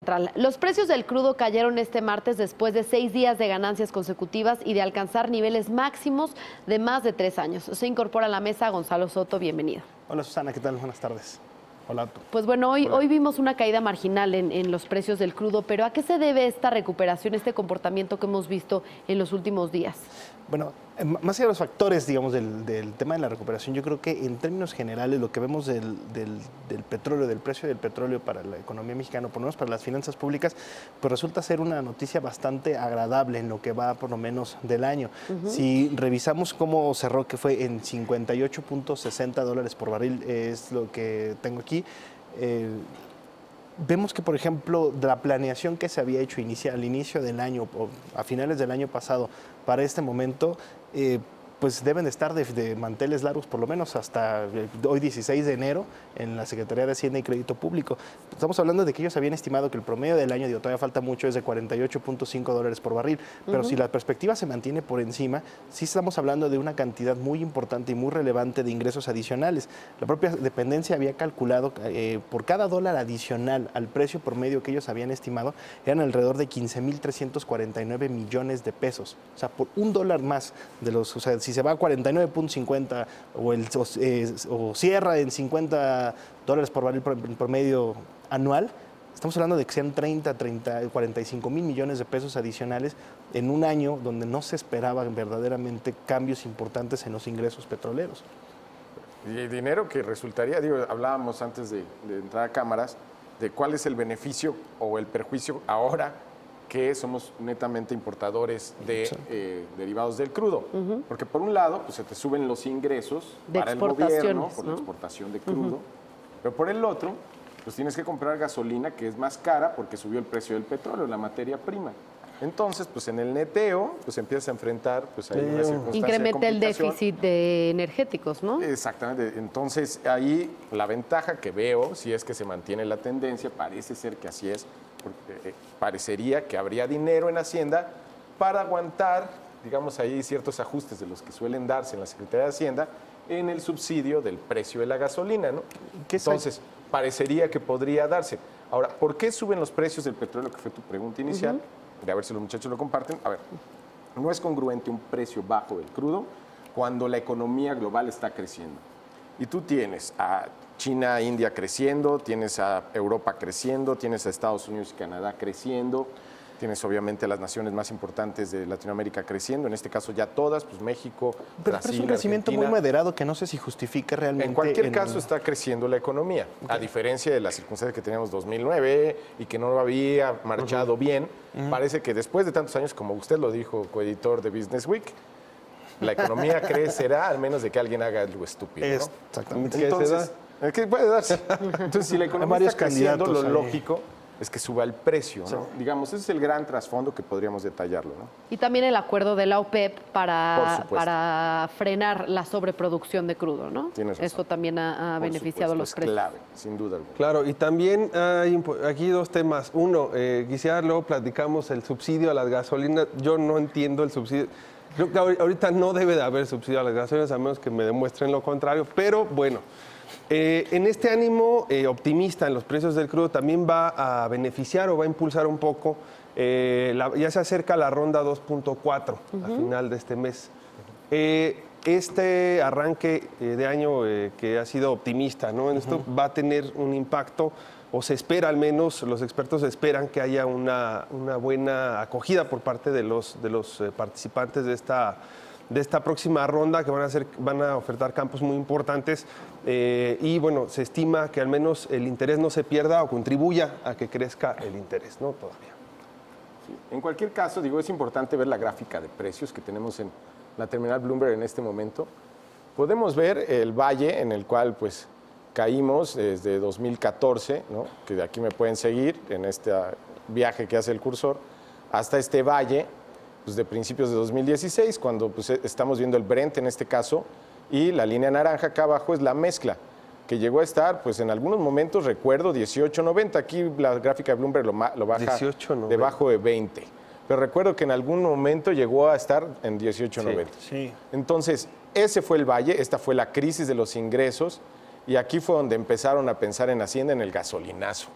Central. Los precios del crudo cayeron este martes después de 6 días de ganancias consecutivas y de alcanzar niveles máximos de más de 3 años. Se incorpora a la mesa Gonzalo Soto, bienvenido. Hola Susana, ¿qué tal? Buenas tardes. Hola. Pues bueno, hoy vimos una caída marginal en los precios del crudo, pero ¿a qué se debe esta recuperación, este comportamiento que hemos visto en los últimos días? Bueno, más allá de los factores, digamos, del tema de la recuperación, yo creo que en términos generales lo que vemos del petróleo, del precio del petróleo para la economía mexicana, por lo menos para las finanzas públicas, pues resulta ser una noticia bastante agradable en lo que va por lo menos del año. Si revisamos cómo cerró, que fue en 58.60 dólares por barril, es lo que tengo aquí, vemos que, por ejemplo, de la planeación que se había hecho al inicio del año o a finales del año pasado para este momento, pues deben de estar de manteles largos por lo menos hasta hoy 16 de enero en la Secretaría de Hacienda y Crédito Público. Estamos hablando de que ellos habían estimado que el promedio del año, digo, todavía falta mucho, es de 48.5 dólares por barril, pero si la perspectiva se mantiene por encima, sí estamos hablando de una cantidad muy importante y muy relevante de ingresos adicionales. La propia dependencia había calculado por cada dólar adicional al precio promedio que ellos habían estimado, eran alrededor de 15.349 millones de pesos. O sea, por un dólar más de los, o sea, si se va a 49.50 o cierra en 50 dólares por barril promedio anual, estamos hablando de que sean 45 mil millones de pesos adicionales en un año donde no se esperaban verdaderamente cambios importantes en los ingresos petroleros. Y el dinero que resultaría, digo, hablábamos antes de entrar a cámaras, de cuál es el beneficio o el perjuicio ahora que somos netamente importadores de derivados del crudo. Porque por un lado, pues se te suben los ingresos para el gobierno por la exportación de crudo, pero por el otro, pues tienes que comprar gasolina que es más cara porque subió el precio del petróleo, la materia prima. Entonces, pues en el neteo, pues empiezas a enfrentar pues ahí una circunstancia incrementa de el déficit de energéticos, ¿no? Exactamente. Entonces, ahí la ventaja que veo, si es que se mantiene la tendencia, parece ser que así es, porque parecería que habría dinero en Hacienda para aguantar, digamos, ahí ciertos ajustes de los que suelen darse en la Secretaría de Hacienda en el subsidio del precio de la gasolina, ¿no? Entonces, parecería que podría darse. Ahora, ¿por qué suben los precios del petróleo, que fue tu pregunta inicial? A ver si los muchachos lo comparten. A ver, no es congruente un precio bajo del crudo cuando la economía global está creciendo. Y tú tienes a China, India creciendo, tienes a Europa creciendo, tienes a Estados Unidos y Canadá creciendo, tienes obviamente a las naciones más importantes de Latinoamérica creciendo, en este caso ya todas, pues México, Brasil, es un crecimiento Argentina. muy moderado que no sé si justifica realmente. En cualquier caso está creciendo la economía, a diferencia de las circunstancias que teníamos 2009 y que no había marchado bien. Parece que después de tantos años, como usted lo dijo, coeditor de Business Week, la economía crecerá al menos de que alguien haga algo estúpido, ¿no? Exactamente. Entonces, ¿qué puede darse? Entonces, si la economía está creciendo, lo lógico es que suba el precio, ¿no? Digamos, ese es el gran trasfondo que podríamos detallarlo, ¿no? Y también el acuerdo de la OPEP para frenar la sobreproducción de crudo, ¿no? Tienes razón. Eso también ha beneficiado a los precios. Es clave, sin duda alguna. Claro, y también hay aquí dos temas. Uno, quisiera luego platicamos el subsidio a las gasolinas. Yo no entiendo el subsidio. Creo que ahorita no debe de haber subsidio a las gasolinas, a menos que me demuestren lo contrario. Pero bueno, en este ánimo optimista en los precios del crudo también va a beneficiar o va a impulsar un poco, ya se acerca la ronda 2.4 a final de este mes. Este arranque de año que ha sido optimista, ¿no? En esto va a tener un impacto, o se espera al menos, los expertos esperan que haya una buena acogida por parte de los participantes de esta próxima ronda, que van a ofertar campos muy importantes y bueno, se estima que al menos el interés no se pierda o contribuya a que crezca el interés, ¿no? Todavía. Sí. En cualquier caso, digo, es importante ver la gráfica de precios que tenemos en la terminal Bloomberg en este momento. Podemos ver el valle en el cual pues caímos desde 2014, ¿no? Que de aquí me pueden seguir en este viaje que hace el cursor, hasta este valle pues, de principios de 2016, cuando pues, estamos viendo el Brent en este caso, y la línea naranja acá abajo es la mezcla, que llegó a estar, pues en algunos momentos, recuerdo, 18.90. Aquí la gráfica de Bloomberg lo baja debajo de 20. Pero recuerdo que en algún momento llegó a estar en 18.90. Sí. Entonces, ese fue el valle, esta fue la crisis de los ingresos, y aquí fue donde empezaron a pensar en Hacienda en el gasolinazo,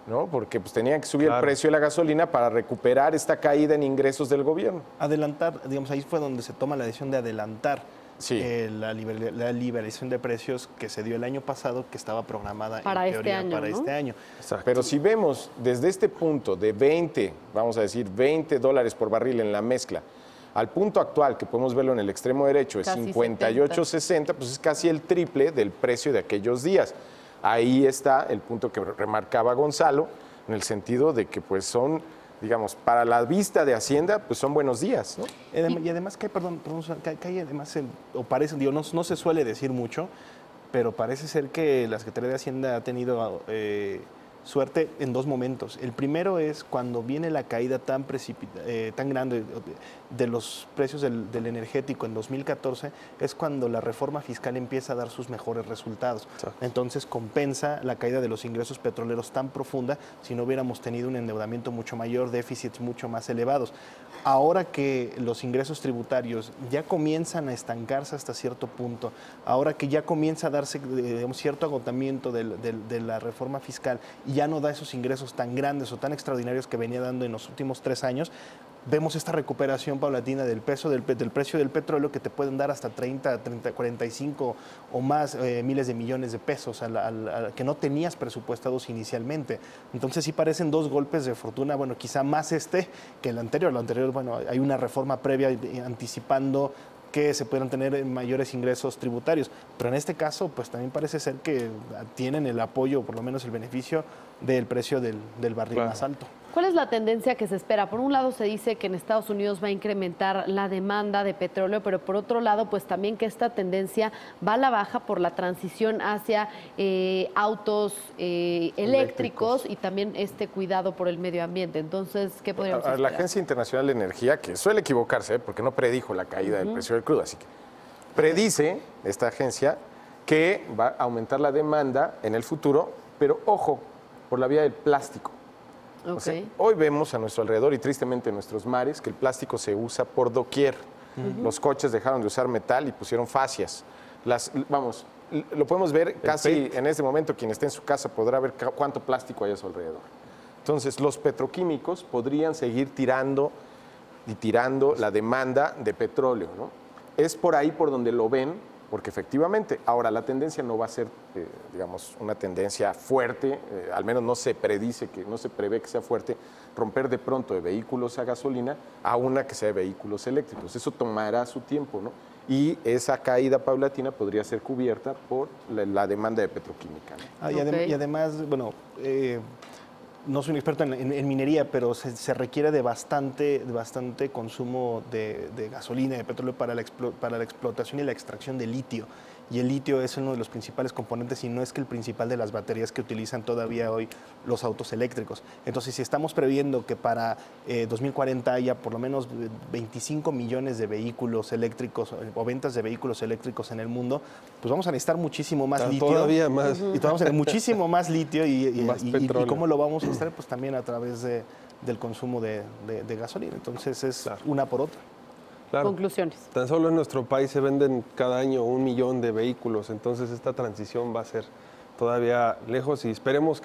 ¿no? Porque pues tenían que subir el precio de la gasolina para recuperar esta caída en ingresos del gobierno. Adelantar, digamos, ahí fue donde se toma la decisión de adelantar la liberación de precios que se dio el año pasado, que estaba programada para en teoría este año, para ¿no? este año. Pero si vemos desde este punto de 20, vamos a decir, $20 por barril en la mezcla, al punto actual, que podemos verlo en el extremo derecho, es Casi 58.60, pues es casi el triple del precio de aquellos días. Ahí está el punto que remarcaba Gonzalo, en el sentido de que pues son, digamos, para la vista de Hacienda, pues son buenos días, ¿no? Y además que, que hay además, o parece, digo, no se suele decir mucho, pero parece ser que la Secretaría de Hacienda ha tenido suerte en dos momentos. El primero es cuando viene la caída tan grande de los precios del energético en 2014, es cuando la reforma fiscal empieza a dar sus mejores resultados. Exacto. Entonces compensa la caída de los ingresos petroleros tan profunda si no hubiéramos tenido un endeudamiento mucho mayor, déficits mucho más elevados. Ahora que los ingresos tributarios ya comienzan a estancarse hasta cierto punto, ahora que ya comienza a darse cierto agotamiento de la reforma fiscal y ya no da esos ingresos tan grandes o tan extraordinarios que venía dando en los últimos 3 años, vemos esta recuperación paulatina del precio del petróleo que te pueden dar hasta 30, 45 o más miles de millones de pesos que no tenías presupuestados inicialmente. Entonces sí parecen dos golpes de fortuna, bueno, quizá más que el anterior. Lo anterior, bueno, hay una reforma previa anticipando que se puedan tener mayores ingresos tributarios. Pero en este caso, pues también parece ser que tienen el apoyo, por lo menos el beneficio del precio del barril más alto. ¿Cuál es la tendencia que se espera? Por un lado se dice que en Estados Unidos va a incrementar la demanda de petróleo, pero por otro lado, pues también que esta tendencia va a la baja por la transición hacia autos eléctricos y también este cuidado por el medio ambiente. Entonces, ¿qué podríamos esperar? La Agencia Internacional de Energía, que suele equivocarse, porque no predijo la caída del precio del crudo, así que predice esta agencia que va a aumentar la demanda en el futuro, pero ojo, por la vía del plástico. Okay. O sea, hoy vemos a nuestro alrededor y tristemente en nuestros mares que el plástico se usa por doquier. Los coches dejaron de usar metal y pusieron fascias. Lo podemos ver casi en este momento. Quien esté en su casa podrá ver cuánto plástico hay a su alrededor. Entonces, los petroquímicos podrían seguir tirando la demanda de petróleo, ¿no? Es por ahí por donde lo ven, porque efectivamente, ahora la tendencia no va a ser, digamos, una tendencia fuerte, al menos no se prevé que sea fuerte, romper de pronto de vehículos a gasolina a una que sea de vehículos eléctricos. Eso tomará su tiempo, ¿no? Y esa caída paulatina podría ser cubierta por la demanda de petroquímica, ¿no? Y además, bueno, no soy un experto en minería, pero se requiere de bastante consumo de gasolina, de petróleo para la explotación y la extracción de litio. Y el litio es uno de los principales componentes, y no es que el principal de las baterías que utilizan todavía hoy los autos eléctricos. Entonces, si estamos previendo que para 2040 haya por lo menos 25 millones de vehículos eléctricos o ventas de vehículos eléctricos en el mundo, pues vamos a necesitar muchísimo más litio. Todavía más. Y vamos a tener muchísimo más litio y cómo lo vamos a extraer, pues también a través del consumo de gasolina. Entonces es una por otra. Claro. Conclusiones. Tan solo en nuestro país se venden cada año 1 millón de vehículos, entonces esta transición va a ser todavía lejos y esperemos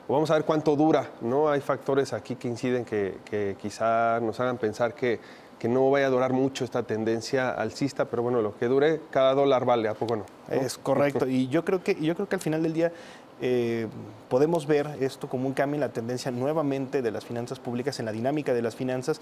vamos a ver cuánto dura, ¿no? Hay factores aquí que inciden que quizá nos hagan pensar que no vaya a durar mucho esta tendencia alcista, pero bueno, lo que dure, cada dólar vale, ¿a poco no? Es correcto, y yo creo que al final del día podemos ver esto como un cambio en la tendencia nuevamente de las finanzas públicas, en la dinámica de las finanzas.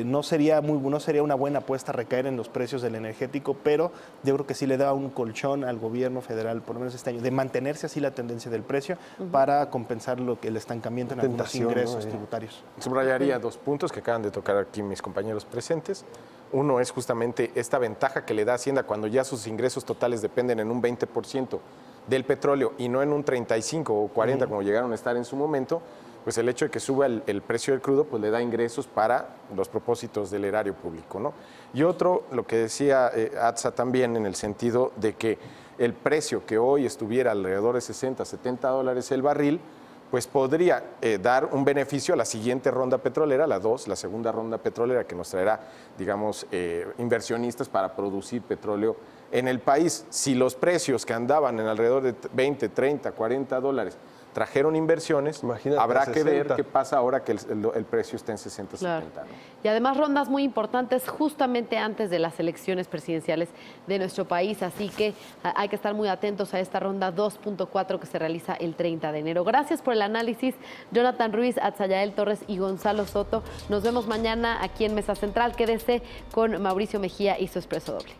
No sería una buena apuesta recaer en los precios del energético, pero yo creo que sí le da un colchón al gobierno federal, por lo menos este año, de mantenerse así la tendencia del precio para compensar el estancamiento en algunos ingresos tributarios. Subrayaría 2 puntos que acaban de tocar aquí mis compañeros presentes. Uno es justamente esta ventaja que le da Hacienda cuando ya sus ingresos totales dependen en un 20% del petróleo y no en un 35 o 40 como llegaron a estar en su momento, pues el hecho de que suba el precio del crudo pues le da ingresos para los propósitos del erario público, ¿no? Y otro, lo que decía Atza también, en el sentido de que el precio que hoy estuviera alrededor de 60, 70 dólares el barril, pues podría dar un beneficio a la siguiente ronda petrolera, la segunda ronda petrolera, que nos traerá, digamos, inversionistas para producir petróleo en el país. Si los precios que andaban en alrededor de 20, 30, 40 dólares atrajeron inversiones. Imagínate, Habrá que 60. ver qué pasa ahora que el precio está en 60, Claro. 70. ¿no? Y además rondas muy importantes justamente antes de las elecciones presidenciales de nuestro país, así que hay que estar muy atentos a esta ronda 2.4 que se realiza el 30 de enero. Gracias por el análisis, Jonathan Ruiz, Atzayael Torres y Gonzalo Soto. Nos vemos mañana aquí en Mesa Central. Quédese con Mauricio Mejía y su Expreso Doble.